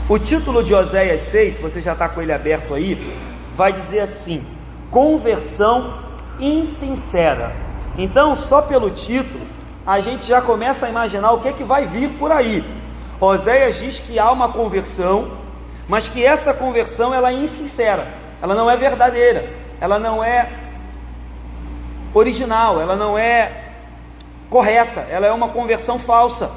O título de Oséias 6, se você já está com ele aberto aí, vai dizer assim: conversão insincera. Então, só pelo título, a gente já começa a imaginar o que vai vir por aí. Oséias diz que há uma conversão, mas que essa conversão ela é insincera, ela não é verdadeira, ela não é original, ela não é correta, ela é uma conversão falsa.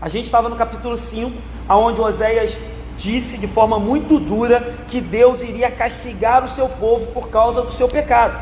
A gente estava no capítulo 5, onde Oséias disse de forma muito dura que Deus iria castigar o seu povo por causa do seu pecado.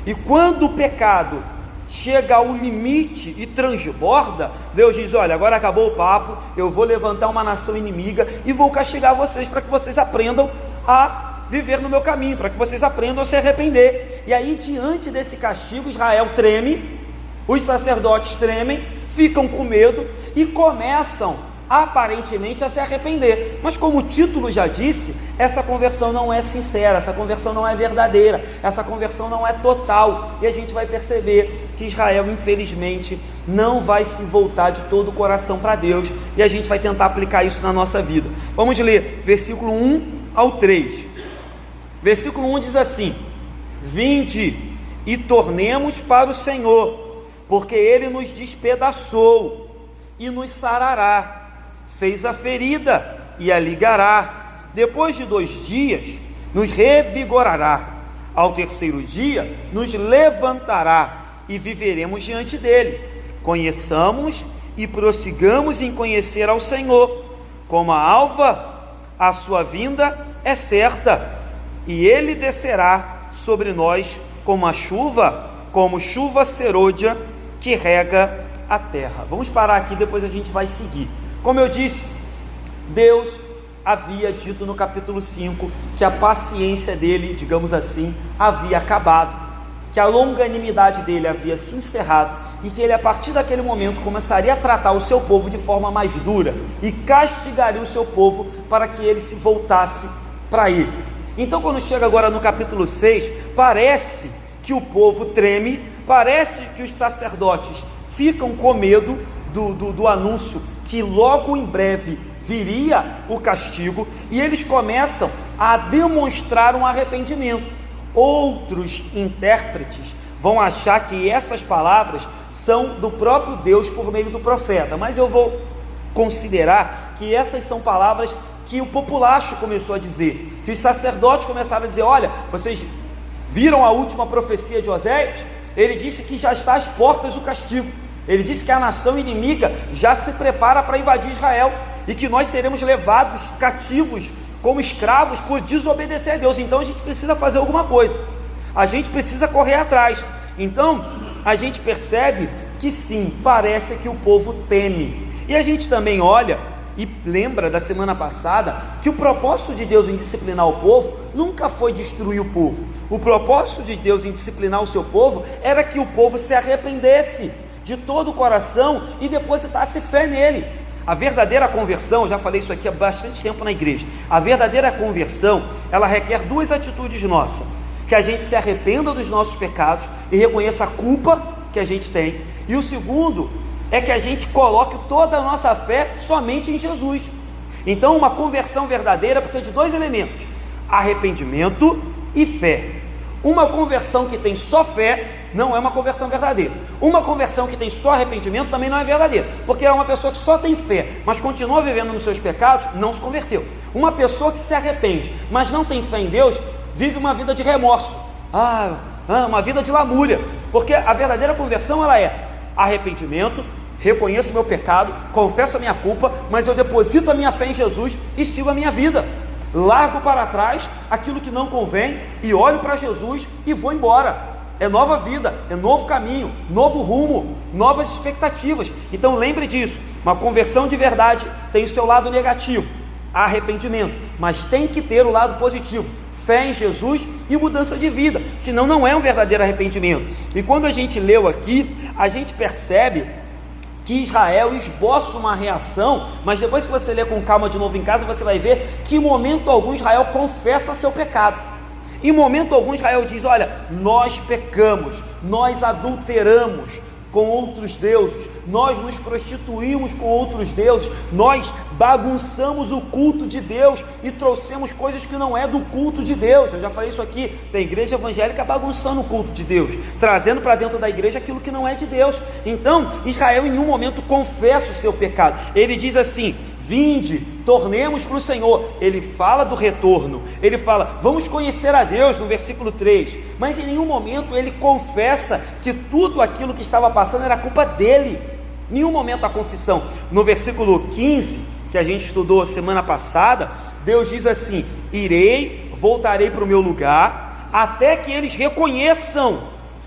E quando o pecado chega ao limite e transborda, Deus diz: olha, agora acabou o papo, eu vou levantar uma nação inimiga e vou castigar vocês para que vocês aprendam a viver no meu caminho, para que vocês aprendam a se arrepender. E aí, diante desse castigo, Israel treme, os sacerdotes tremem, ficam com medo e começam aparentemente a se arrepender. Mas como o título já disse, essa conversão não é sincera, essa conversão não é verdadeira, essa conversão não é total, e a gente vai perceber que Israel infelizmente não vai se voltar de todo o coração para Deus, e a gente vai tentar aplicar isso na nossa vida. Vamos ler versículo 1 ao 3. Versículo 1 diz assim: vinde e tornemos para o Senhor, porque Ele nos despedaçou e nos sarará, fez a ferida e a ligará, depois de 2 dias nos revigorará, ao 3º dia nos levantará e viveremos diante dele. Conheçamos e prossigamos em conhecer ao Senhor. Como a alva, a sua vinda é certa, e ele descerá sobre nós como chuva serôdia que rega a terra. Vamos parar aqui, depois a gente vai seguir. Como eu disse, Deus havia dito no capítulo 5 que a paciência dele, digamos assim, havia acabado, que a longanimidade dele havia se encerrado e que ele, a partir daquele momento, começaria a tratar o seu povo de forma mais dura e castigaria o seu povo para que ele se voltasse para ele. Então, quando chega agora no capítulo 6, parece que o povo treme, parece que os sacerdotes ficam com medo do anúncio que logo em breve viria o castigo, e eles começam a demonstrar um arrependimento. Outros intérpretes vão achar que essas palavras são do próprio Deus por meio do profeta, mas eu vou considerar que essas são palavras que o populacho começou a dizer, que os sacerdotes começaram a dizer: olha, vocês viram a última profecia de Oséias? Ele disse que já está às portas o castigo. Ele disse que a nação inimiga já se prepara para invadir Israel, e que nós seremos levados cativos como escravos por desobedecer a Deus. Então a gente precisa fazer alguma coisa, a gente precisa correr atrás. Então a gente percebe que sim, parece que o povo teme. E a gente também olha e lembra da semana passada que o propósito de Deus em disciplinar o povo nunca foi destruir o povo. O propósito de Deus em disciplinar o seu povo era que o povo se arrependesse de todo o coração e depositasse fé nele. A verdadeira conversão, eu já falei isso aqui há bastante tempo na igreja, a verdadeira conversão, ela requer 2 atitudes nossas: que a gente se arrependa dos nossos pecados e reconheça a culpa que a gente tem, e o segundo é que a gente coloque toda a nossa fé somente em Jesus. Então uma conversão verdadeira precisa de 2 elementos: arrependimento e fé. Uma conversão que tem só fé não é uma conversão verdadeira. Uma conversão que tem só arrependimento também não é verdadeira, porque é uma pessoa que só tem fé, mas continua vivendo nos seus pecados, não se converteu. Uma pessoa que se arrepende, mas não tem fé em Deus, vive uma vida de remorso, uma vida de lamúria, porque a verdadeira conversão ela é arrependimento, reconheço meu pecado, confesso a minha culpa, mas eu deposito a minha fé em Jesus e sigo a minha vida. Largo para trás aquilo que não convém e olho para Jesus e vou embora. É nova vida, é novo caminho, novo rumo, novas expectativas. Então lembre disso, uma conversão de verdade tem o seu lado negativo, arrependimento, mas tem que ter o lado positivo, fé em Jesus e mudança de vida, senão não é um verdadeiro arrependimento. E quando a gente leu aqui, a gente percebe que Israel esboça uma reação, mas depois que você ler com calma de novo em casa, você vai ver que em momento algum Israel confessa seu pecado. Em momento algum Israel diz: olha, nós pecamos, nós adulteramos com outros deuses, nós nos prostituímos com outros deuses, nós bagunçamos o culto de Deus e trouxemos coisas que não é do culto de Deus. Eu já falei isso aqui, tem igreja evangélica bagunçando o culto de Deus, trazendo para dentro da igreja aquilo que não é de Deus. Então Israel em nenhum momento confessa o seu pecado. Ele diz assim: vinde, tornemos para o Senhor. Ele fala do retorno, ele fala, vamos conhecer a Deus, no versículo 3, mas em nenhum momento ele confessa que tudo aquilo que estava passando era culpa dele. Em nenhum momento a confissão. No versículo 15, que a gente estudou semana passada, Deus diz assim: irei, voltarei para o meu lugar, até que eles reconheçam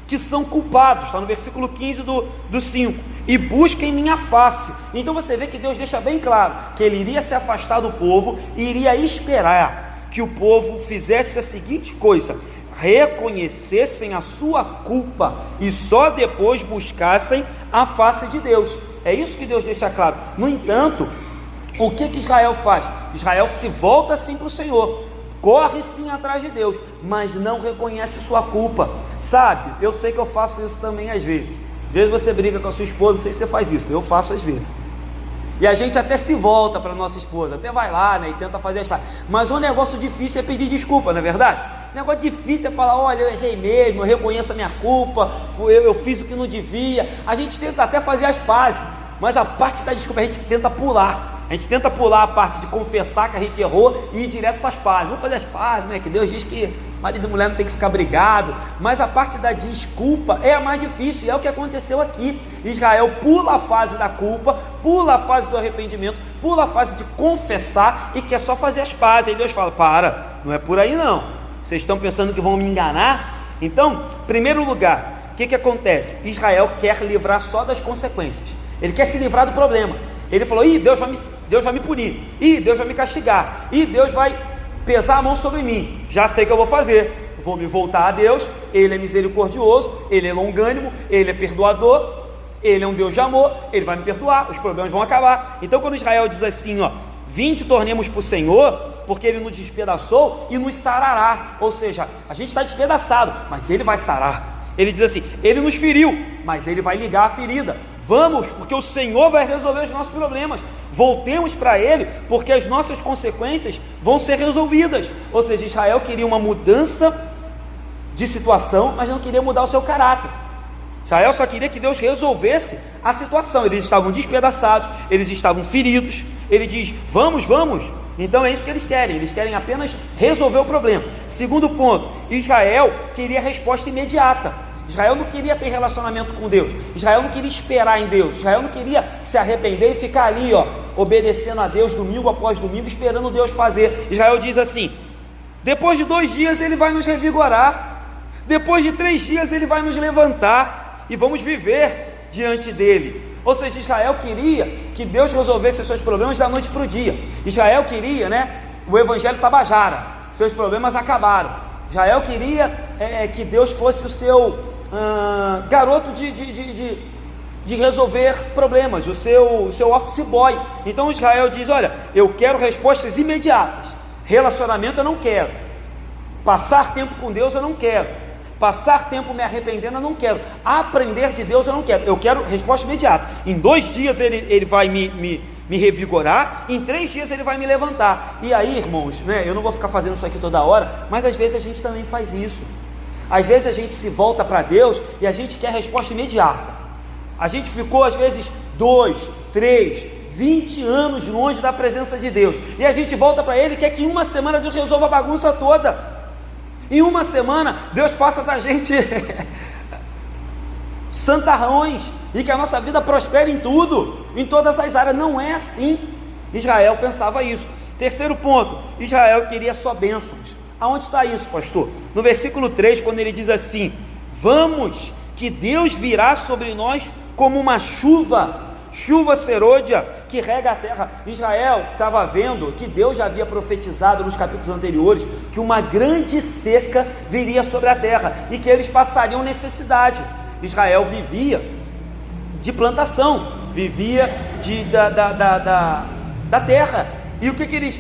que são culpados. Está no versículo 15 do 5, e busquem minha face. Então você vê que Deus deixa bem claro que ele iria se afastar do povo e iria esperar que o povo fizesse a seguinte coisa: reconhecessem a sua culpa e só depois buscassem a face de Deus. É isso que Deus deixa claro. No entanto, o que Israel faz? Israel se volta sim para o Senhor, corre sim atrás de Deus, mas não reconhece sua culpa. Sabe, eu sei que eu faço isso também às vezes. Às vezes você briga com a sua esposa, não sei se você faz isso, eu faço às vezes. E a gente até se volta para a nossa esposa, até vai lá, né, e tenta fazer as pazes. Mas um negócio difícil é pedir desculpa, não é verdade? O negócio difícil é falar: olha, eu errei mesmo, eu reconheço a minha culpa, eu fiz o que não devia. A gente tenta até fazer as pazes, mas a parte da desculpa a gente tenta pular. A gente tenta pular a parte de confessar que a gente errou e ir direto para as pazes. Vamos fazer as pazes, né? Que Deus diz que marido e mulher não tem que ficar brigado. Mas a parte da desculpa é a mais difícil, e é o que aconteceu aqui. Israel pula a fase da culpa, pula a fase do arrependimento, pula a fase de confessar e quer só fazer as pazes. Aí Deus fala: para, não é por aí não. Vocês estão pensando que vão me enganar? Então, em primeiro lugar, o que acontece? Israel quer livrar só das consequências. Ele quer se livrar do problema. Ele falou: ih, Deus vai me punir, ih, Deus vai me castigar, ih, Deus vai pesar a mão sobre mim. Já sei o que eu vou fazer, vou me voltar a Deus. Ele é misericordioso, ele é longânimo, ele é perdoador, ele é um Deus de amor, ele vai me perdoar, os problemas vão acabar. Então quando Israel diz assim, ó, vinde, tornemos para o Senhor, porque ele nos despedaçou e nos sarará. Ou seja, a gente está despedaçado, mas ele vai sarar. Ele diz assim: ele nos feriu, mas ele vai ligar a ferida. Vamos, porque o Senhor vai resolver os nossos problemas. Voltemos para Ele, porque as nossas consequências vão ser resolvidas. Ou seja, Israel queria uma mudança de situação, mas não queria mudar o seu caráter. Israel só queria que Deus resolvesse a situação. Eles estavam despedaçados, eles estavam feridos. Ele diz: vamos, vamos. Então é isso que eles querem apenas resolver o problema. Segundo ponto, Israel queria resposta imediata. Israel não queria ter relacionamento com Deus, Israel não queria esperar em Deus, Israel não queria se arrepender e ficar ali, ó, obedecendo a Deus domingo após domingo, esperando Deus fazer. Israel diz assim: depois de 2 dias ele vai nos revigorar, depois de 3 dias ele vai nos levantar e vamos viver diante dele. Ou seja, Israel queria que Deus resolvesse os seus problemas da noite para o dia. Israel queria, né, o evangelho tabajara, seus problemas acabaram. Israel queria que Deus fosse o seu garoto de resolver problemas, o seu office boy. Então Israel diz: olha, eu quero respostas imediatas. Relacionamento eu não quero, passar tempo com Deus eu não quero, passar tempo me arrependendo eu não quero, aprender de Deus eu quero resposta imediata. Em 2 dias ele vai me revigorar, em 3 dias ele vai me levantar. E aí, irmãos, né, eu não vou ficar fazendo isso aqui toda hora, mas às vezes a gente também faz isso. Às vezes a gente se volta para Deus e a gente quer resposta imediata. A gente ficou às vezes 2, 3, 20 anos longe da presença de Deus, e a gente volta para Ele e quer que em 1 semana Deus resolva a bagunça toda. Em 1 semana Deus faça da gente santarrões e que a nossa vida prospere em tudo, em todas as áreas. Não é assim. Israel pensava isso. Terceiro ponto, Israel queria só bênçãos. Aonde está isso, pastor? No versículo 3, quando ele diz assim: vamos, que Deus virá sobre nós como uma chuva serôdia que rega a terra. Israel estava vendo que Deus já havia profetizado nos capítulos anteriores que uma grande seca viria sobre a terra e que eles passariam necessidade. Israel vivia de plantação, vivia da terra. E o que eles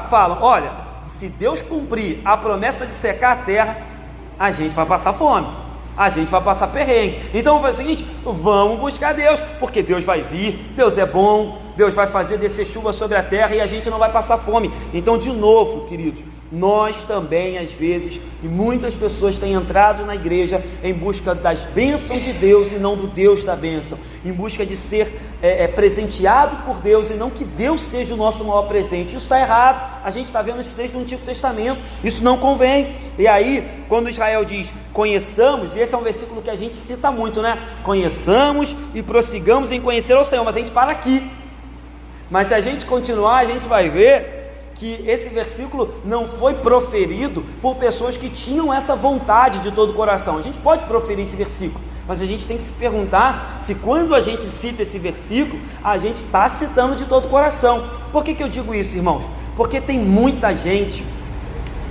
falam? Olha, se Deus cumprir a promessa de secar a terra, a gente vai passar fome. a gente vai passar perrengue. Então vamos fazer o seguinte: vamos buscar Deus, porque Deus vai vir, Deus é bom, Deus vai fazer descer chuva sobre a terra e a gente não vai passar fome. Então, de novo, queridos, nós também às vezes, e muitas pessoas têm entrado na igreja em busca das bênçãos de Deus e não do Deus da bênção, em busca de ser presenteado por Deus e não que Deus seja o nosso maior presente. Isso está errado, a gente está vendo isso desde o Antigo Testamento, isso não convém. E aí, quando Israel diz, conheçamos, e esse é um versículo que a gente cita muito, né? Conheçamos e prossigamos em conhecer ao Senhor, mas a gente para aqui. Mas se a gente continuar, a gente vai ver que esse versículo não foi proferido por pessoas que tinham essa vontade de todo o coração. A gente pode proferir esse versículo, mas a gente tem que se perguntar se quando a gente cita esse versículo, a gente está citando de todo o coração. Por que eu digo isso, irmãos? Porque tem muita gente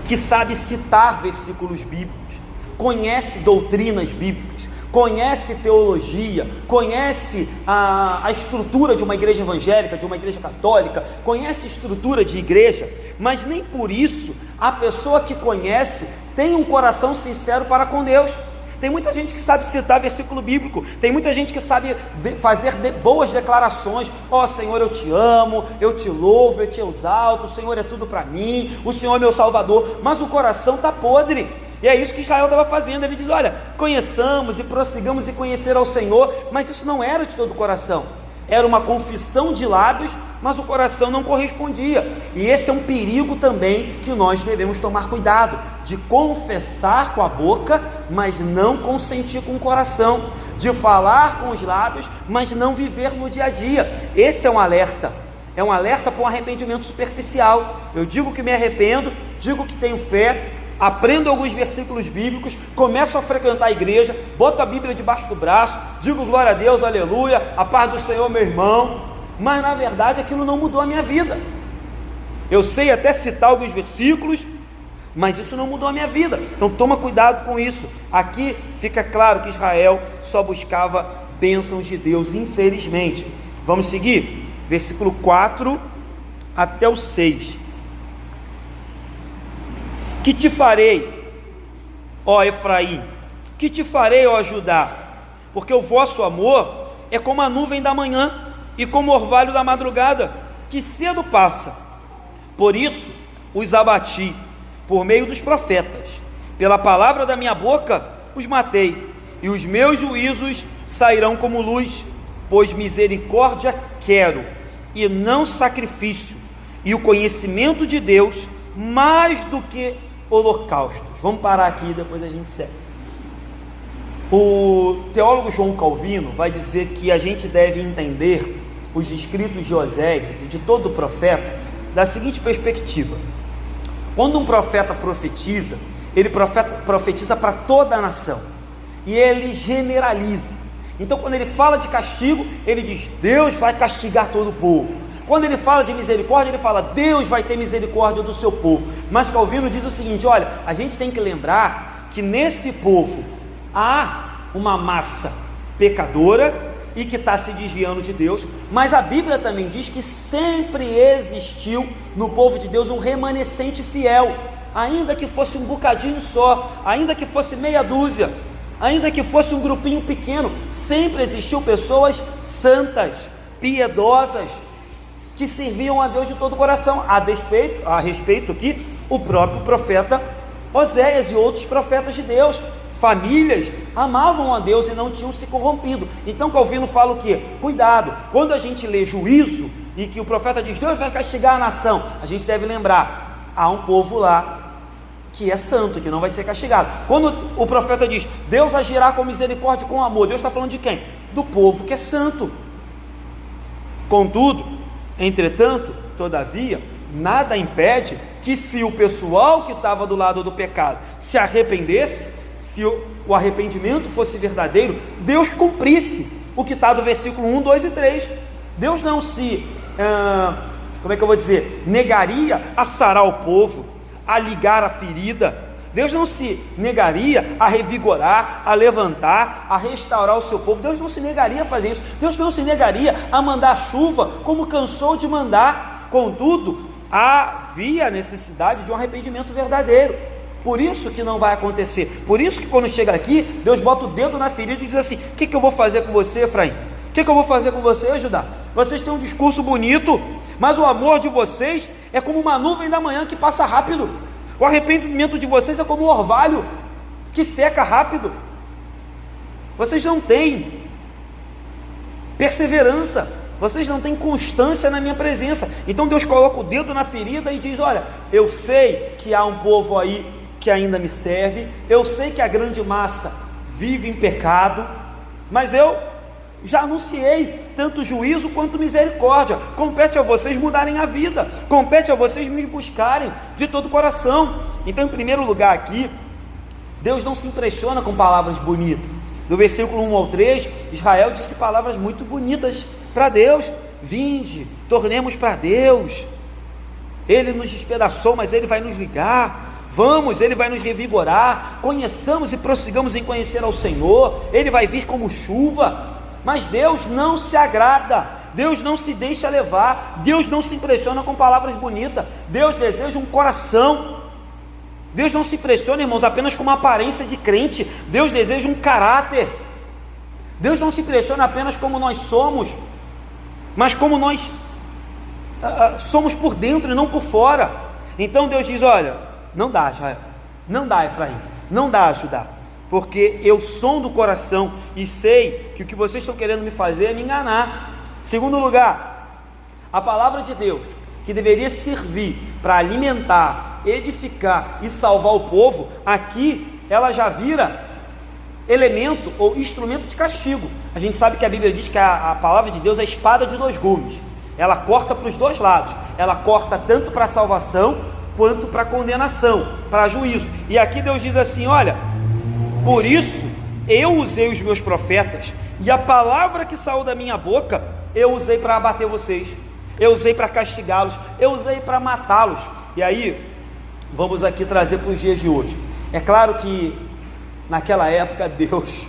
que sabe citar versículos bíblicos, conhece doutrinas bíblicas, conhece teologia, conhece a estrutura de uma igreja evangélica, de uma igreja católica, conhece a estrutura de igreja, mas nem por isso a pessoa que conhece tem um coração sincero para com Deus. Tem muita gente que sabe citar versículo bíblico, tem muita gente que sabe fazer boas declarações: ó Senhor, eu te amo, eu te louvo, eu te exalto, o Senhor é tudo para mim, o Senhor é meu Salvador, mas o coração está podre. E é isso que Israel estava fazendo. Ele diz: olha, conheçamos e prossigamos em conhecer ao Senhor, mas isso não era de todo o coração, era uma confissão de lábios, mas o coração não correspondia. E esse é um perigo também que nós devemos tomar cuidado, de confessar com a boca, mas não consentir com o coração, de falar com os lábios, mas não viver no dia a dia. Esse é um alerta para um arrependimento superficial. Eu digo que me arrependo, digo que tenho fé, aprendo alguns versículos bíblicos, começo a frequentar a igreja, boto a Bíblia debaixo do braço, digo glória a Deus, aleluia, a paz do Senhor, meu irmão, mas na verdade aquilo não mudou a minha vida. Eu sei até citar alguns versículos, mas isso não mudou a minha vida. Então toma cuidado com isso. Aqui fica claro que Israel só buscava bênçãos de Deus, infelizmente. Vamos seguir? Versículo 4 até o 6. Que te farei, ó Efraim? Que te farei, ó Judá? Porque o vosso amor é como a nuvem da manhã e como o orvalho da madrugada, que cedo passa. Por isso os abati por meio dos profetas, pela palavra da minha boca os matei, e os meus juízos sairão como luz, pois misericórdia quero, e não sacrifício, e o conhecimento de Deus mais do que holocaustos. Vamos parar aqui e depois a gente segue. O teólogo João Calvino vai dizer que a gente deve entender os escritos de Oséias e de todo profeta da seguinte perspectiva: quando um profeta profetiza, ele profetiza para toda a nação, e ele generaliza. Então quando ele fala de castigo, ele diz: Deus vai castigar todo o povo. Quando ele fala de misericórdia, ele fala: Deus vai ter misericórdia do seu povo. Mas Calvino diz o seguinte: olha, a gente tem que lembrar que nesse povo há uma massa pecadora e que está se desviando de Deus, mas a Bíblia também diz que sempre existiu no povo de Deus um remanescente fiel, ainda que fosse um bocadinho só, ainda que fosse meia dúzia, ainda que fosse um grupinho pequeno, sempre existiu pessoas santas, piedosas, que serviam a Deus de todo o coração. A respeito aqui, o próprio profeta Oséias e outros profetas de Deus, famílias amavam a Deus e não tinham se corrompido. Então Calvino fala o quê? Cuidado, quando a gente lê juízo e que o profeta diz: Deus vai castigar a nação, a gente deve lembrar, há um povo lá que é santo, que não vai ser castigado. Quando o profeta diz: Deus agirá com misericórdia e com amor, Deus está falando de quem? Do povo que é santo. Contudo, entretanto, todavia, nada impede que, se o pessoal que estava do lado do pecado se arrependesse, se o arrependimento fosse verdadeiro, Deus cumprisse o que está do versículo 1, 2 e 3. Deus não se, negaria a sarar o povo, a ligar a ferida. Deus não se negaria a revigorar, a levantar, a restaurar o seu povo. Deus não se negaria a fazer isso. Deus não se negaria a mandar chuva, como cansou de mandar. Contudo, havia necessidade de um arrependimento verdadeiro. Por isso que não vai acontecer. Por isso que quando chega aqui, Deus bota o dedo na ferida e diz assim: o que eu vou fazer com você, Efraim? O que eu vou fazer com você, Judá? Vocês têm um discurso bonito, mas o amor de vocês é como uma nuvem da manhã que passa rápido. O arrependimento de vocês é como um orvalho que seca rápido. Vocês não têm perseverança, vocês não têm constância na minha presença. Então Deus coloca o dedo na ferida e diz: olha, eu sei que há um povo aí que ainda me serve, eu sei que a grande massa vive em pecado, mas eu já anunciei tanto juízo quanto misericórdia. Compete a vocês mudarem a vida, compete a vocês me buscarem de todo o coração. Então, em primeiro lugar aqui, Deus não se impressiona com palavras bonitas. Do versículo 1 ao 3, Israel disse palavras muito bonitas para Deus: vinde, tornemos para Deus, Ele nos despedaçou, mas Ele vai nos ligar, vamos, Ele vai nos revigorar, conheçamos e prossigamos em conhecer ao Senhor, Ele vai vir como chuva. Mas Deus não se agrada, Deus não se deixa levar, Deus não se impressiona com palavras bonitas. Deus deseja um coração. Deus não se impressiona, irmãos, apenas com uma aparência de crente. Deus deseja um caráter. Deus não se impressiona apenas como nós somos, mas como nós somos por dentro e não por fora. Então Deus diz: olha, não dá, Israel, não dá, Efraim, não dá, Judá, porque eu sondo o coração e sei que o que vocês estão querendo me fazer é me enganar. Segundo lugar, a palavra de Deus, que deveria servir para alimentar, edificar e salvar o povo, aqui ela já vira elemento ou instrumento de castigo. A gente sabe que a Bíblia diz que a palavra de Deus é a espada de dois gumes. Ela corta para os dois lados. Ela corta tanto para a salvação quanto para a condenação, para juízo. E aqui Deus diz assim: olha, por isso eu usei os meus profetas, e a palavra que saiu da minha boca eu usei para abater vocês, eu usei para castigá-los, eu usei para matá-los. E aí vamos aqui trazer para os dias de hoje. É claro que naquela época Deus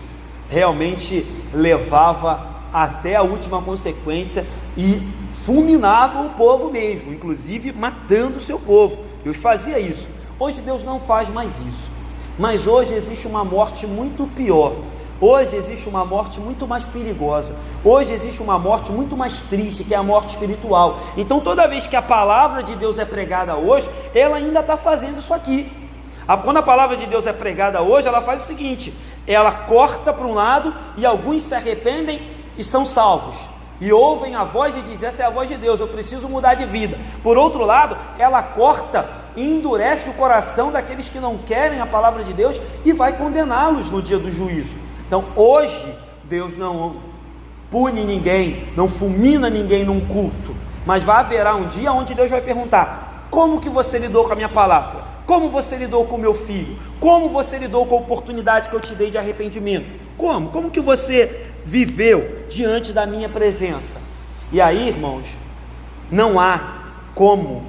realmente levava até a última consequência e fulminava o povo mesmo, inclusive matando o seu povo. Deus fazia isso. Hoje Deus não faz mais isso, mas hoje existe uma morte muito pior. Hoje existe uma morte muito mais perigosa. Hoje existe uma morte muito mais triste, que é a morte espiritual. Então toda vez que a palavra de Deus é pregada hoje, ela ainda está fazendo isso aqui. Quando a palavra de Deus é pregada hoje, ela faz o seguinte: ela corta para um lado e alguns se arrependem e são salvos, e ouvem a voz e dizem: essa é a voz de Deus, eu preciso mudar de vida. Por outro lado, ela corta e endurece o coração daqueles que não querem a palavra de Deus e vai condená-los no dia do juízo. Então hoje Deus não pune ninguém, não fulmina ninguém num culto, mas vai haverá um dia onde Deus vai perguntar: como que você lidou com a minha palavra? Como você lidou com o meu filho? Como você lidou com a oportunidade que eu te dei de arrependimento? Como que você viveu diante da minha presença? E aí, irmãos, não há como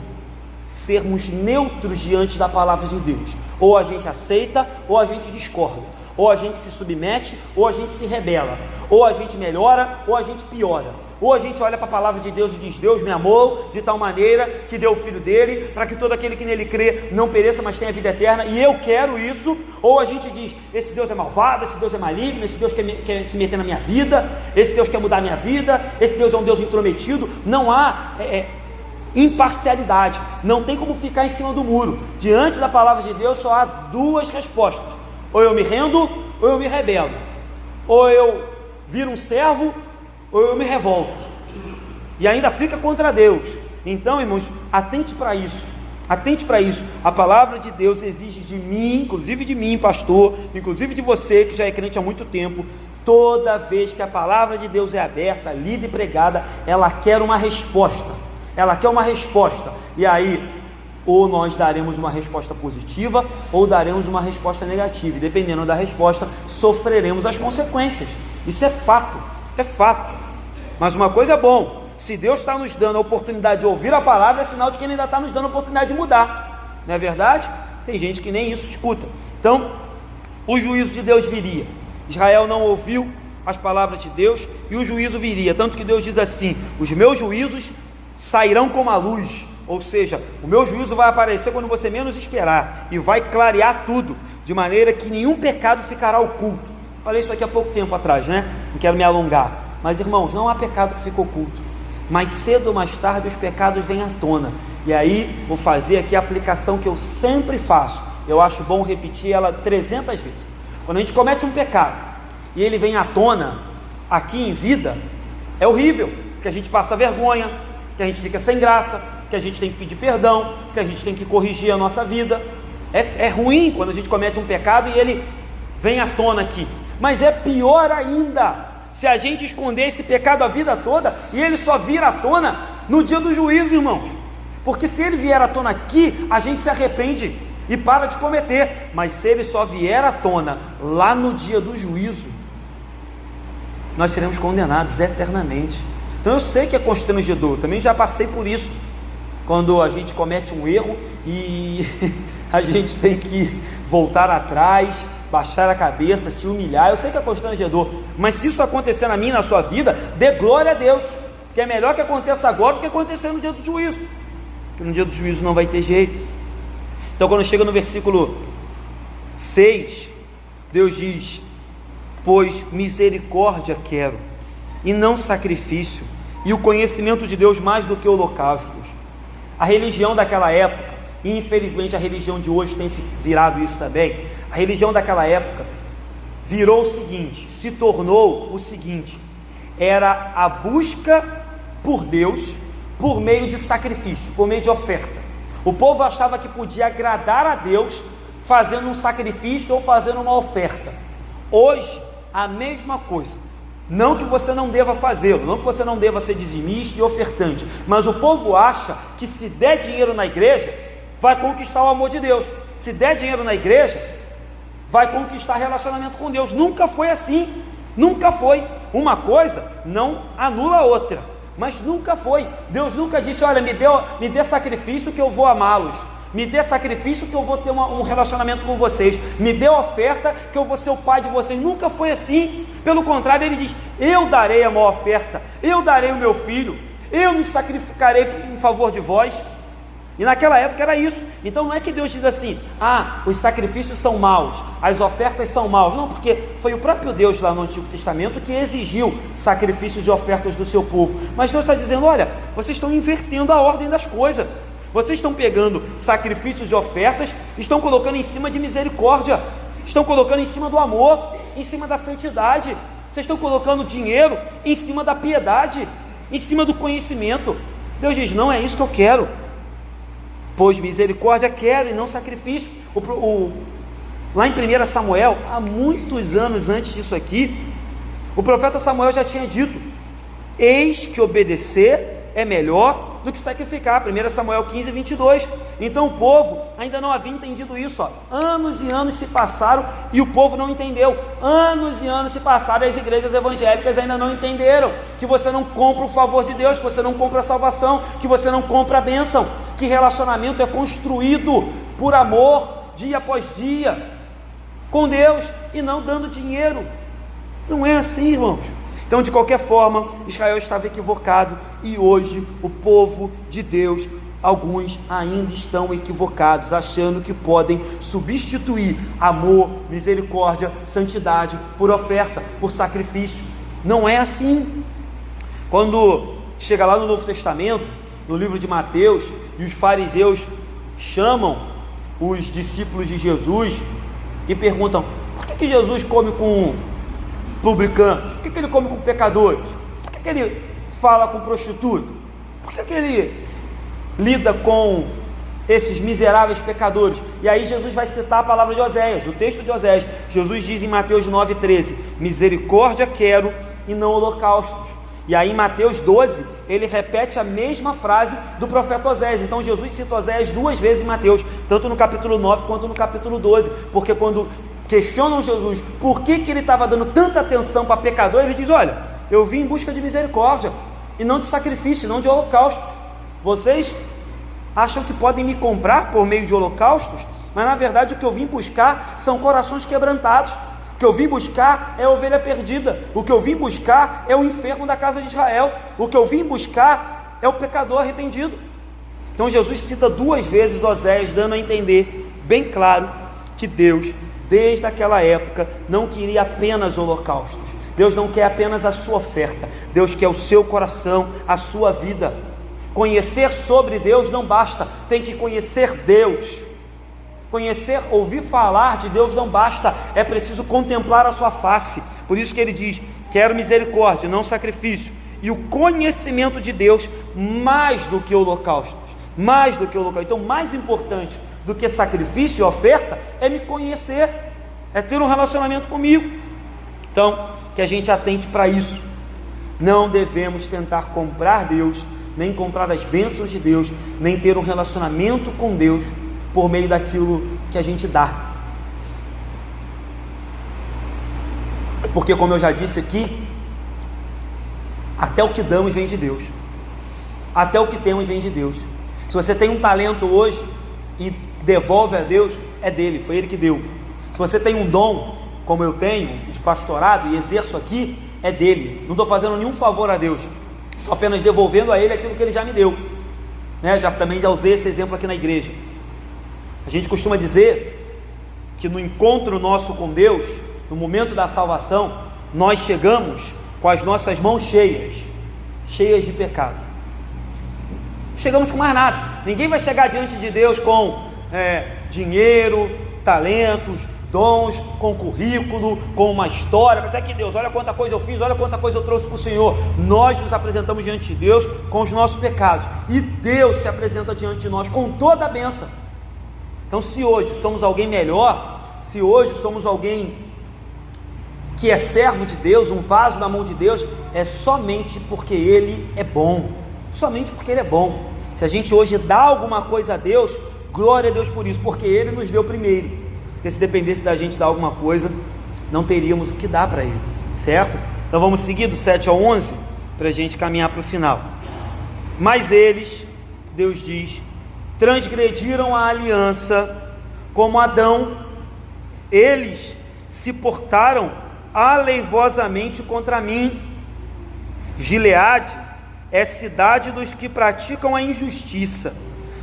sermos neutros diante da palavra de Deus. Ou a gente aceita, ou a gente discorda. Ou a gente se submete, ou a gente se rebela. Ou a gente melhora, ou a gente piora. Ou a gente olha para a palavra de Deus e diz: Deus me amou de tal maneira que deu o Filho dele, para que todo aquele que nele crê não pereça, mas tenha vida eterna, e eu quero isso. Ou a gente diz: esse Deus é malvado, esse Deus é maligno, esse Deus quer se meter na minha vida, esse Deus quer mudar a minha vida, esse Deus é um Deus intrometido. Não há imparcialidade, não tem como ficar em cima do muro. Diante da palavra de Deus só há duas respostas: ou eu me rendo, ou eu me rebelo. Ou eu viro um servo, ou eu me revolto, e ainda fica contra Deus. Então, irmãos, atente para isso, atente para isso. A palavra de Deus exige de mim, inclusive de mim, pastor, inclusive de você que já é crente há muito tempo, toda vez que a palavra de Deus é aberta, lida e pregada, ela quer uma resposta, ela quer uma resposta. E aí, ou nós daremos uma resposta positiva, ou daremos uma resposta negativa, e dependendo da resposta, sofreremos as consequências. Isso é fato, é fato. Mas uma coisa é bom: se Deus está nos dando a oportunidade de ouvir a palavra, é sinal de que Ele ainda está nos dando a oportunidade de mudar, não é verdade? Tem gente que nem isso escuta. Então, o juízo de Deus viria. Israel não ouviu as palavras de Deus, e o juízo viria, tanto que Deus diz assim: os meus juízos sairão como a luz, ou seja, o meu juízo vai aparecer quando você menos esperar, e vai clarear tudo, de maneira que nenhum pecado ficará oculto. Falei isso aqui há pouco tempo atrás, né? Não quero me alongar, mas irmãos, não há pecado que fica oculto, mais cedo ou mais tarde os pecados vêm à tona. E aí, vou fazer aqui a aplicação que eu sempre faço, eu acho bom repetir ela 300 vezes. Quando a gente comete um pecado, e ele vem à tona, aqui em vida, é horrível, que a gente passa vergonha, que a gente fica sem graça, que a gente tem que pedir perdão, que a gente tem que corrigir a nossa vida. É ruim quando a gente comete um pecado e ele vem à tona aqui, mas é pior ainda se a gente esconder esse pecado a vida toda e ele só vir à tona no dia do juízo, irmãos, porque se ele vier à tona aqui, a gente se arrepende e para de cometer, mas se ele só vier à tona lá no dia do juízo, nós seremos condenados eternamente. Então eu sei que é constrangedor, eu também já passei por isso, quando a gente comete um erro e a gente tem que voltar atrás, baixar a cabeça, se humilhar. Eu sei que é constrangedor, mas se isso acontecer na minha e na sua vida, dê glória a Deus, que é melhor que aconteça agora do que acontecer no dia do juízo, porque no dia do juízo não vai ter jeito. Então quando chega no versículo 6, Deus diz: pois misericórdia quero, e não sacrifício, e o conhecimento de Deus mais do que holocaustos. A religião daquela época, e infelizmente a religião de hoje tem virado isso também, a religião daquela época virou o seguinte, se tornou o seguinte, era a busca por Deus, por meio de sacrifício, por meio de oferta. O povo achava que podia agradar a Deus, fazendo um sacrifício ou fazendo uma oferta. Hoje, a mesma coisa, não que você não deva fazê-lo, não que você não deva ser dizimista e ofertante, mas o povo acha que se der dinheiro na igreja, vai conquistar o amor de Deus, se der dinheiro na igreja, vai conquistar relacionamento com Deus. Nunca foi assim, nunca foi. Uma coisa não anula a outra, mas nunca foi. Deus nunca disse: olha, me dê sacrifício que eu vou amá-los, me dê sacrifício que eu vou ter um relacionamento com vocês, me dê oferta que eu vou ser o pai de vocês. Nunca foi assim. Pelo contrário, ele diz: eu darei a maior oferta, eu darei o meu filho, eu me sacrificarei em favor de vós. E naquela época era isso. Então não é que Deus diz assim: ah, os sacrifícios são maus, as ofertas são maus. Não, porque foi o próprio Deus lá no Antigo Testamento que exigiu sacrifícios e ofertas do seu povo. Mas Deus está dizendo: olha, vocês estão invertendo a ordem das coisas. Vocês estão pegando sacrifícios e ofertas, estão colocando em cima de misericórdia, estão colocando em cima do amor, em cima da santidade. Vocês estão colocando dinheiro em cima da piedade, em cima do conhecimento. Deus diz: não é isso que eu quero. Pois misericórdia quero e não sacrifício. Lá em 1 Samuel, há muitos anos antes disso aqui, o profeta Samuel já tinha dito: eis que obedecer é melhor do que sacrificar. 1 Samuel 15, 22. Então o povo ainda não havia entendido isso. Anos e anos se passaram e o povo não entendeu. Anos e anos se passaram e as igrejas evangélicas ainda não entenderam que você não compra o favor de Deus, que você não compra a salvação, que você não compra a bênção, que relacionamento é construído por amor, dia após dia, com Deus, e não dando dinheiro. Não é assim, irmãos. Então, de qualquer forma, Israel estava equivocado, e hoje o povo de Deus, alguns ainda estão equivocados, achando que podem substituir amor, misericórdia, santidade por oferta, por sacrifício. Não é assim. Quando chega lá no Novo Testamento, no livro de Mateus, e os fariseus chamam os discípulos de Jesus e perguntam: por que Jesus come com publicanos? Por que ele come com pecadores? Por que ele fala com prostituta? Por que ele lida com esses miseráveis pecadores? E aí Jesus vai citar a palavra de Oséias, o texto de Oséias. Jesus diz em Mateus 9,13: misericórdia quero e não holocaustos. E aí em Mateus 12, ele repete a mesma frase do profeta Oséias. Então Jesus cita Oséias duas vezes em Mateus, tanto no capítulo 9 quanto no capítulo 12, porque quando questionam Jesus por que ele estava dando tanta atenção para pecador, ele diz: olha, eu vim em busca de misericórdia e não de sacrifício, não de holocausto. Vocês acham que podem me comprar por meio de holocaustos, mas na verdade o que eu vim buscar são corações quebrantados. O que eu vim buscar é a ovelha perdida. O que eu vim buscar é o enfermo da casa de Israel. O que eu vim buscar é o pecador arrependido. Então Jesus cita 2 vezes Oséias, dando a entender bem claro que Deus, desde aquela época, não queria apenas holocaustos. Deus não quer apenas a sua oferta, Deus quer o seu coração, a sua vida. Conhecer sobre Deus não basta, tem que conhecer Deus. Conhecer, ouvir falar de Deus não basta, é preciso contemplar a sua face. Por isso que ele diz: quero misericórdia, não sacrifício, e o conhecimento de Deus mais do que holocaustos, mais do que holocaustos. Então, mais importante do que sacrifício e oferta é me conhecer, é ter um relacionamento comigo. Então, que a gente atente para isso. Não devemos tentar comprar Deus, nem comprar as bênçãos de Deus, nem ter um relacionamento com Deus por meio daquilo que a gente dá. Porque, como eu já disse aqui, até o que damos vem de Deus, até o que temos vem de Deus. Se você tem um talento hoje e devolve a Deus, é dele, foi ele que deu. Se você tem um dom, como eu tenho, de pastorado, e exerço aqui, é dele. Não estou fazendo nenhum favor a Deus, estou apenas devolvendo a ele aquilo que ele já me deu, né? Também já usei esse exemplo aqui na igreja. A gente costuma dizer que no encontro nosso com Deus, no momento da salvação, nós chegamos com as nossas mãos cheias de pecado. Não chegamos com mais nada. Ninguém vai chegar diante de Deus com dinheiro, talentos, dons, com currículo, com uma história, para dizer que Deus, olha quanta coisa eu fiz, olha quanta coisa eu trouxe para o Senhor. Nós nos apresentamos diante de Deus com os nossos pecados, e Deus se apresenta diante de nós com toda a bênção. Então, se hoje somos alguém melhor, se hoje somos alguém que é servo de Deus, um vaso na mão de Deus, é somente porque Ele é bom, somente porque Ele é bom. Se a gente hoje dá alguma coisa a Deus, glória a Deus por isso, porque Ele nos deu primeiro. Porque se dependesse da gente dar alguma coisa, não teríamos o que dar para Ele, certo? Então vamos seguir do 7 ao 11, para a gente caminhar para o final. Mas eles, Deus diz, transgrediram a aliança como Adão. Eles se portaram aleivosamente contra mim. Gileade é cidade dos que praticam a injustiça,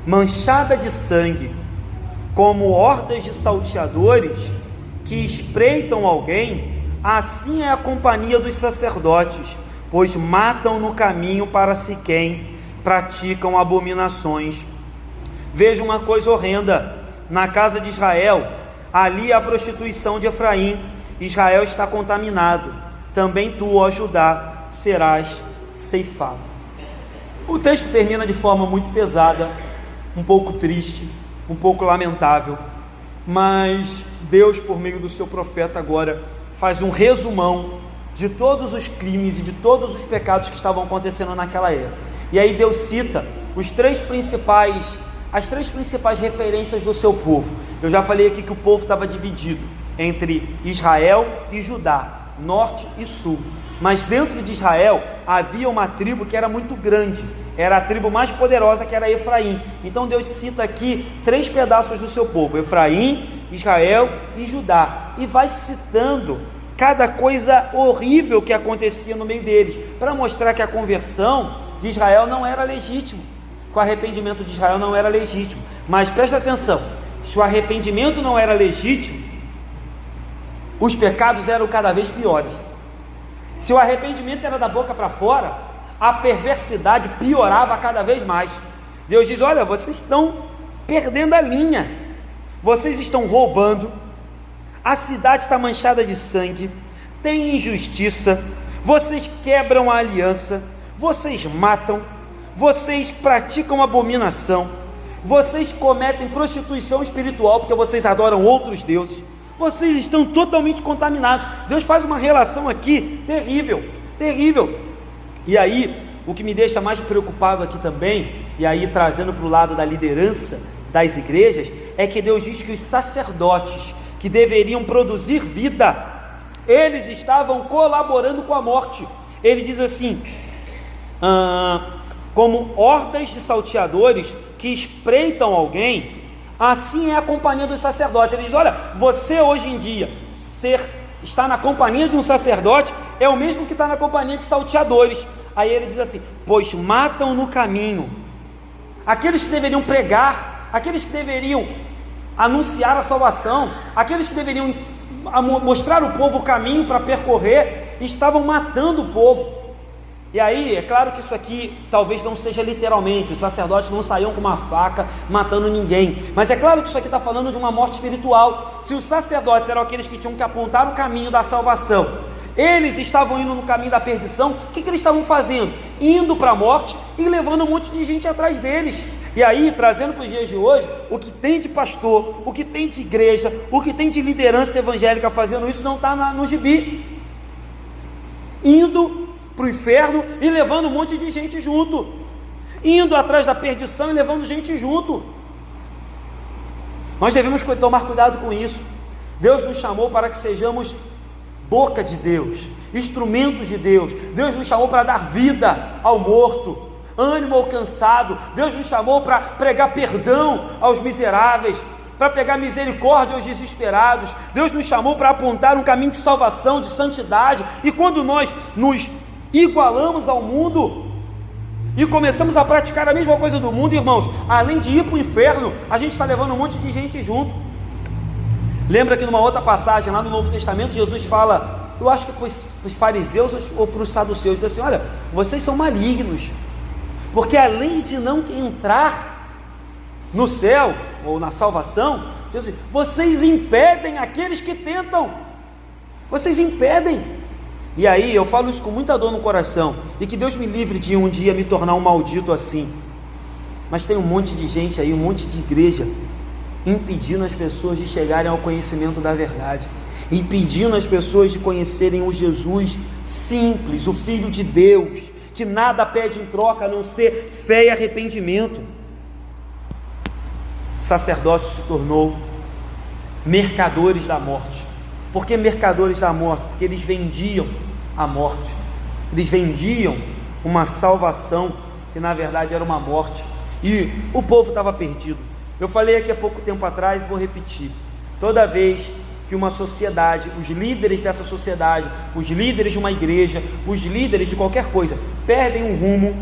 manchada de sangue, como hordas de salteadores que espreitam alguém. Assim é a companhia dos sacerdotes, pois matam no caminho para Siquém, praticam abominações. Veja uma coisa horrenda na casa de Israel: ali a prostituição de Efraim. Israel está contaminado, também tu, ó Judá, serás ceifado. O texto termina de forma muito pesada, um pouco triste, um pouco lamentável, mas Deus, por meio do seu profeta, agora faz um resumão de todos os crimes e de todos os pecados que estavam acontecendo naquela época. E aí Deus cita as três principais referências do seu povo. Eu já falei aqui que o povo estava dividido entre Israel e Judá, norte e sul. Mas dentro de Israel havia uma tribo que era muito grande, era a tribo mais poderosa, que era Efraim. Então Deus cita aqui 3 pedaços do seu povo: Efraim, Israel e Judá, e vai citando cada coisa horrível que acontecia no meio deles, para mostrar que a conversão de Israel não era legítima, que o arrependimento de Israel não era legítimo. Mas presta atenção, se o arrependimento não era legítimo, os pecados eram cada vez piores. Se o arrependimento era da boca para fora, a perversidade piorava cada vez mais. Deus diz: olha, vocês estão perdendo a linha, vocês estão roubando, a cidade está manchada de sangue, tem injustiça, vocês quebram a aliança, vocês matam, vocês praticam abominação, vocês cometem prostituição espiritual, porque vocês adoram outros deuses, vocês estão totalmente contaminados. Deus faz uma relação aqui terrível, terrível. E aí, o que me deixa mais preocupado aqui também, e aí trazendo para o lado da liderança das igrejas, é que Deus diz que os sacerdotes que deveriam produzir vida, eles estavam colaborando com a morte. Ele diz assim: como hordas de salteadores que espreitam alguém, assim é a companhia dos sacerdotes. Ele diz: olha, você hoje em dia está na companhia de um sacerdote, é o mesmo que está na companhia de salteadores. Aí ele diz assim: pois matam no caminho. aqueles que deveriam pregar, aqueles que deveriam anunciar a salvação, aqueles que deveriam mostrar ao povo o caminho para percorrer, estavam matando o povo. E aí, é claro que isso aqui talvez não seja literalmente, os sacerdotes não saíam com uma faca matando ninguém, mas é claro que isso aqui está falando de uma morte espiritual. Se os sacerdotes eram aqueles que tinham que apontar o caminho da salvação, eles estavam indo no caminho da perdição, o que eles estavam fazendo? Indo para a morte e levando um monte de gente atrás deles. E aí, trazendo para os dias de hoje, o que tem de pastor, o que tem de igreja, o que tem de liderança evangélica fazendo isso não está no gibi, indo para o inferno e levando um monte de gente junto, indo atrás da perdição e levando gente junto. Nós devemos tomar cuidado com isso. Deus nos chamou para que sejamos boca de Deus, instrumentos de Deus. Deus nos chamou para dar vida ao morto, ânimo ao cansado. Deus nos chamou para pregar perdão aos miseráveis, para pregar misericórdia aos desesperados. Deus nos chamou para apontar um caminho de salvação, de santidade. E quando nós nos igualamos ao mundo e começamos a praticar a mesma coisa do mundo, irmãos, além de ir para o inferno, a gente está levando um monte de gente junto. Lembra que numa outra passagem lá no Novo Testamento, Jesus fala, eu acho que para os fariseus ou para os saduceus, diz assim: olha, vocês são malignos, porque além de não entrar no céu ou na salvação, Jesus, vocês impedem aqueles que tentam, vocês impedem. E aí eu falo isso com muita dor no coração, e que Deus me livre de um dia me tornar um maldito assim. Mas tem um monte de gente aí, um monte de igreja impedindo as pessoas de chegarem ao conhecimento da verdade, impedindo as pessoas de conhecerem o Jesus simples, o Filho de Deus, que nada pede em troca a não ser fé e arrependimento. O sacerdócio se tornou mercadores da morte. Por que mercadores da morte? Porque eles vendiam a morte, eles vendiam uma salvação que na verdade era uma morte, e o povo estava perdido. Eu falei aqui há pouco tempo atrás, vou repetir: toda vez que uma sociedade, os líderes dessa sociedade, os líderes de uma igreja, os líderes de qualquer coisa, perdem um rumo,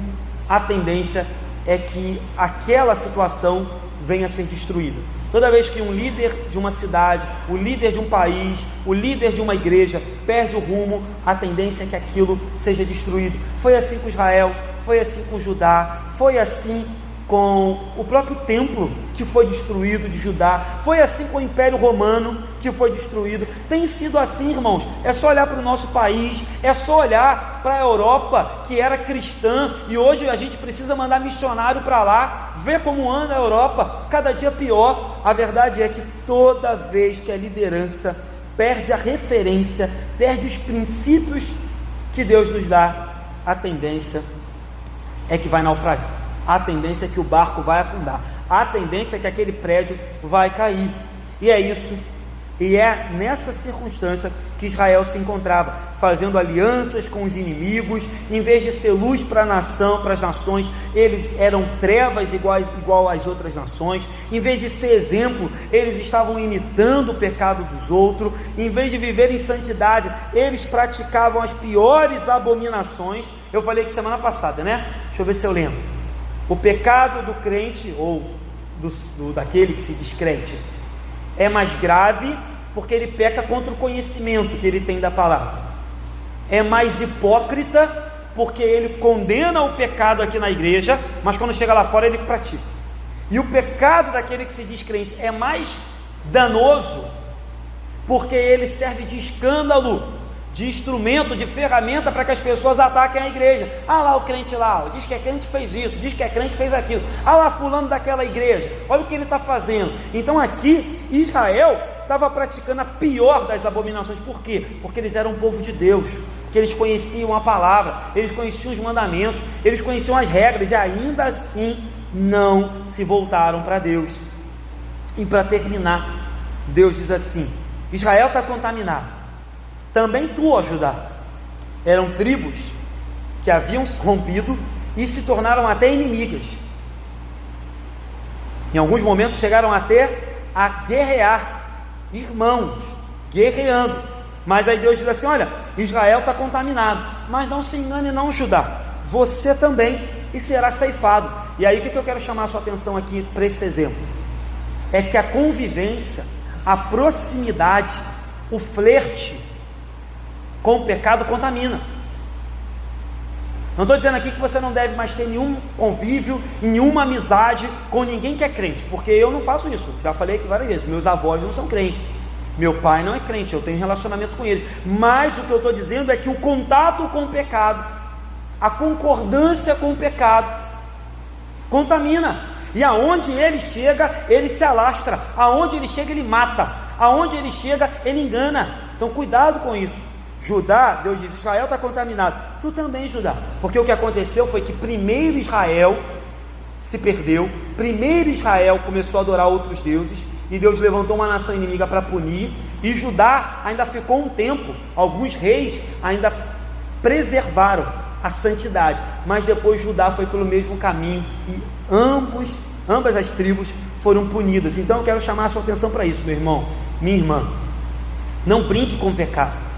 a tendência é que aquela situação venha a ser destruída. Toda vez que um líder de uma cidade, o líder de um país, o líder de uma igreja perde o rumo, a tendência é que aquilo seja destruído. Foi assim com Israel, foi assim com Judá, foi assim com o próprio templo que foi destruído de Judá, foi assim com o Império Romano que foi destruído. Tem sido assim, irmãos. É só olhar para o nosso país, é só olhar para a Europa, que era cristã, e hoje a gente precisa mandar missionário para lá, ver como anda a Europa, cada dia pior. A verdade é que toda vez que a liderança perde a referência, perde os princípios que Deus nos dá, a tendência é que vai naufragar, a tendência é que o barco vai afundar, a tendência é que aquele prédio vai cair. E é isso, e é nessa circunstância que Israel se encontrava, fazendo alianças com os inimigos. Em vez de ser luz para a nação, para as nações, eles eram trevas igual às outras nações. Em vez de ser exemplo, eles estavam imitando o pecado dos outros. Em vez de viver em santidade, eles praticavam as piores abominações. Eu falei que semana passada, né? Deixa eu ver se eu lembro. O pecado do crente, ou daquele que se diz crente, é mais grave porque ele peca contra o conhecimento que ele tem da palavra. É mais hipócrita porque ele condena o pecado aqui na igreja, mas quando chega lá fora ele pratica. E o pecado daquele que se diz crente é mais danoso porque ele serve de escândalo, de instrumento, de ferramenta para que as pessoas ataquem a igreja. Ah lá o crente lá, diz que é crente, fez isso, diz que é crente, fez aquilo. Ah lá fulano daquela igreja, olha o que ele está fazendo. Então aqui Israel estava praticando a pior das abominações. Por quê? Porque eles eram um povo de Deus, porque eles conheciam a palavra, eles conheciam os mandamentos, eles conheciam as regras, e ainda assim não se voltaram para Deus. E para terminar, Deus diz assim: Israel está contaminado, também tu, ó Judá. Eram tribos que haviam se rompido e se tornaram até inimigas. Em alguns momentos chegaram até a guerrear, irmãos, guerreando. Mas aí Deus diz assim: olha, Israel está contaminado, mas não se engane não, Judá, você também e será ceifado. E aí o que eu quero chamar a sua atenção aqui para esse exemplo? É que a convivência, a proximidade, o flerte com o pecado contamina. Não estou dizendo aqui que você não deve mais ter nenhum convívio e nenhuma amizade com ninguém que é crente, porque eu não faço isso, já falei aqui várias vezes, meus avós não são crentes, meu pai não é crente, eu tenho relacionamento com eles, mas o que eu estou dizendo é que o contato com o pecado, a concordância com o pecado, contamina, e aonde ele chega, ele se alastra, aonde ele chega, ele mata, aonde ele chega, ele engana. Então cuidado com isso. Judá, Deus diz, Israel está contaminado, tu também, Judá, porque o que aconteceu foi que primeiro Israel se perdeu, primeiro Israel começou a adorar outros deuses, e Deus levantou uma nação inimiga para punir, e Judá ainda ficou um tempo, alguns reis ainda preservaram a santidade, mas depois Judá foi pelo mesmo caminho, e ambas as tribos foram punidas. Então eu quero chamar a sua atenção para isso, meu irmão, minha irmã, não brinque com o pecado,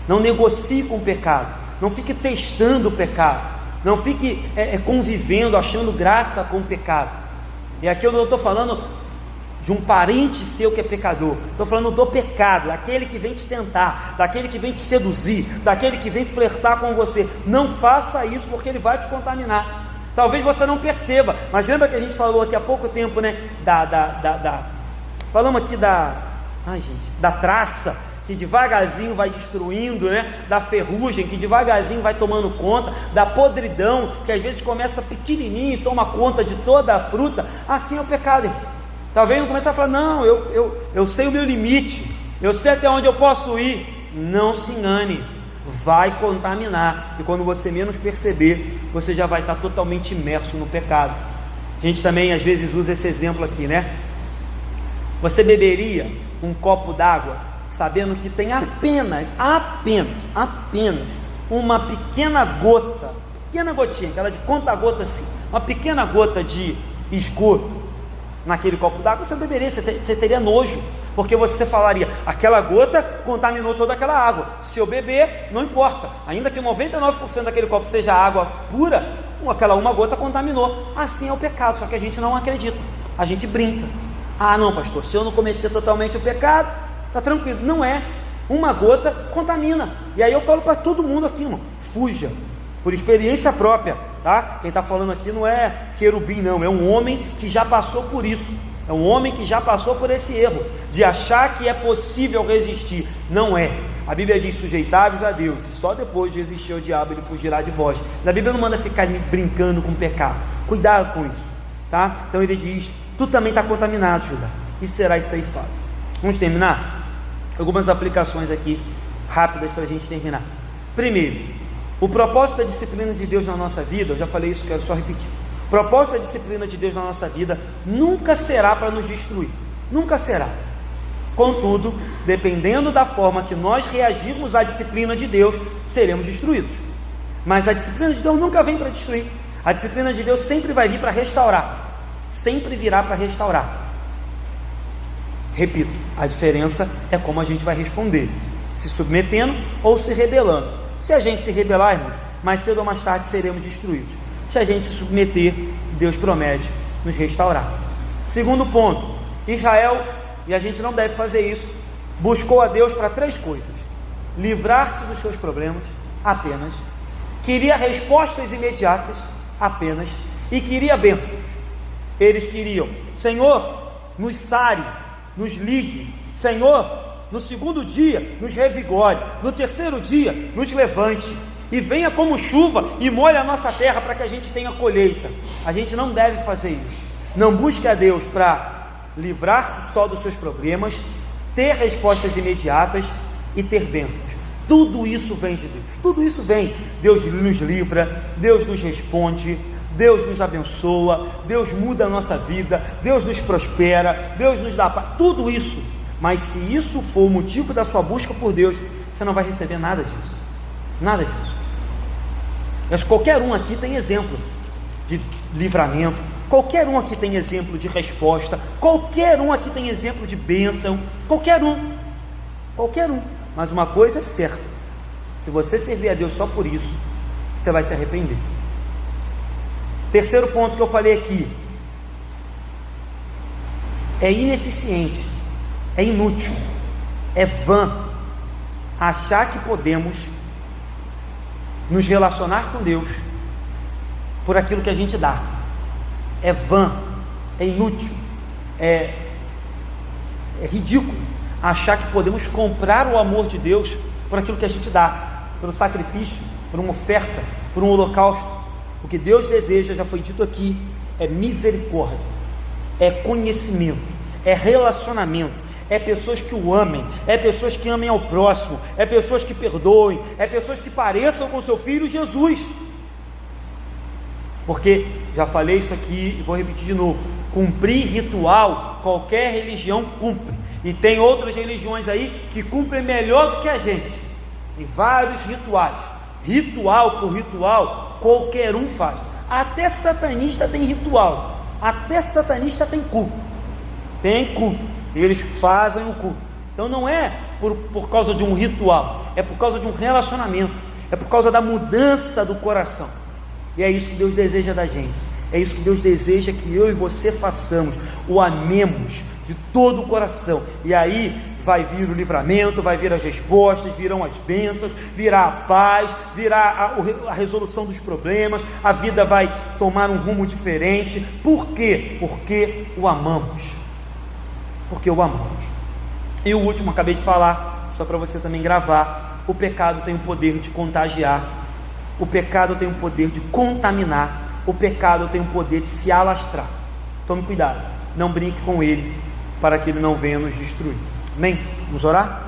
não negocie com o pecado, não fique testando o pecado, não fique convivendo, achando graça com o pecado. E aqui eu não estou falando de um parente seu que é pecador, estou falando do pecado, daquele que vem te tentar, daquele que vem te seduzir, daquele que vem flertar com você. Não faça isso, porque ele vai te contaminar. Talvez você não perceba, mas lembra que a gente falou aqui há pouco tempo, né? Falamos aqui da traça, que devagarzinho vai destruindo, né? Da ferrugem, que devagarzinho vai tomando conta, da podridão, que às vezes começa pequenininho e toma conta de toda a fruta. Assim é o pecado, irmão. Talvez não comece a falar, não, eu sei o meu limite, eu sei até onde eu posso ir. Não se engane, vai contaminar, e quando você menos perceber, você já vai estar totalmente imerso no pecado. A gente também às vezes usa esse exemplo aqui, né? Você beberia um copo d'água sabendo que tem apenas uma pequena gotinha, aquela de conta-gota assim, uma pequena gota de esgoto naquele copo d'água? Você beberia, você teria nojo, porque você falaria, aquela gota contaminou toda aquela água, se eu beber, não importa, ainda que 99% daquele copo seja água pura, aquela uma gota contaminou. Assim é o pecado, só que a gente não acredita, a gente brinca. Ah não, pastor, se eu não cometer totalmente o pecado, está tranquilo. Não é, uma gota contamina. E aí eu falo para todo mundo aqui, irmão, fuja, por experiência própria, tá? Quem está falando aqui não é querubim, não, é um homem que já passou por isso, é um homem que já passou por esse erro, de achar que é possível resistir. Não é. A Bíblia diz, sujeitáveis a Deus, e só depois de resistir ao diabo ele fugirá de vós. A Bíblia não manda ficar brincando com o pecado, cuidado com isso, tá? Então ele diz, tu também está contaminado, Judá, e serás ceifado. Vamos terminar? Algumas aplicações aqui, rápidas para a gente terminar. Primeiro, o propósito da disciplina de Deus na nossa vida, eu já falei isso, quero só repetir. O propósito da disciplina de Deus na nossa vida nunca será para nos destruir, nunca será. Contudo, dependendo da forma que nós reagirmos à disciplina de Deus, seremos destruídos. Mas a disciplina de Deus nunca vem para destruir, a disciplina de Deus sempre vai vir para restaurar, sempre virá para restaurar. Repito, a diferença é como a gente vai responder, se submetendo ou se rebelando. Se a gente se rebelar, irmãos, mais cedo ou mais tarde seremos destruídos. Se a gente se submeter, Deus promete nos restaurar. Segundo ponto, Israel, e a gente não deve fazer isso, buscou a Deus para 3 coisas: livrar-se dos seus problemas, apenas, queria respostas imediatas, apenas, e queria bênçãos. Eles queriam, Senhor, nos sare, nos ligue, Senhor, no segundo dia nos revigore, no terceiro dia nos levante, e venha como chuva e molhe a nossa terra para que a gente tenha colheita. A gente não deve fazer isso. Não busque a Deus para livrar-se só dos seus problemas, ter respostas imediatas e ter bênçãos. Tudo isso vem de Deus, tudo isso vem. Deus nos livra, Deus nos responde, Deus nos abençoa, Deus muda a nossa vida, Deus nos prospera, Deus nos dá paz, tudo isso. Mas se isso for o motivo da sua busca por Deus, você não vai receber nada disso, nada disso. Mas qualquer um aqui tem exemplo de livramento, qualquer um aqui tem exemplo de resposta, qualquer um aqui tem exemplo de bênção, qualquer um. Mas uma coisa é certa: se você servir a Deus só por isso, você vai se arrepender. Terceiro ponto que eu falei aqui: é ineficiente, é inútil, é vã achar que podemos nos relacionar com Deus por aquilo que a gente dá. É vã, é inútil, é ridículo achar que podemos comprar o amor de Deus por aquilo que a gente dá, pelo sacrifício, por uma oferta, por um holocausto. O que Deus deseja, já foi dito aqui, é misericórdia, é conhecimento, é relacionamento, é pessoas que o amem, é pessoas que amem ao próximo, é pessoas que perdoem, é pessoas que pareçam com seu Filho Jesus. Porque, já falei isso aqui e vou repetir de novo, cumprir ritual, qualquer religião cumpre, e tem outras religiões aí que cumprem melhor do que a gente. Tem vários rituais, ritual por ritual, qualquer um faz. Até satanista tem ritual, até satanista tem culto, eles fazem o culto. Então não é por causa de um ritual, é por causa de um relacionamento, é por causa da mudança do coração. E é isso que Deus deseja da gente, é isso que Deus deseja que eu e você façamos, o amemos de todo o coração, e aí vai vir o livramento, vai vir as respostas, virão as bênçãos, virá a paz, virá a resolução dos problemas, a vida vai tomar um rumo diferente. Por quê? Porque o amamos, E o último, acabei de falar, só para você também gravar: o pecado tem o poder de contagiar, o pecado tem o poder de contaminar, o pecado tem o poder de se alastrar. Tome cuidado, não brinque com ele, para que ele não venha nos destruir. Amém? Vamos orar?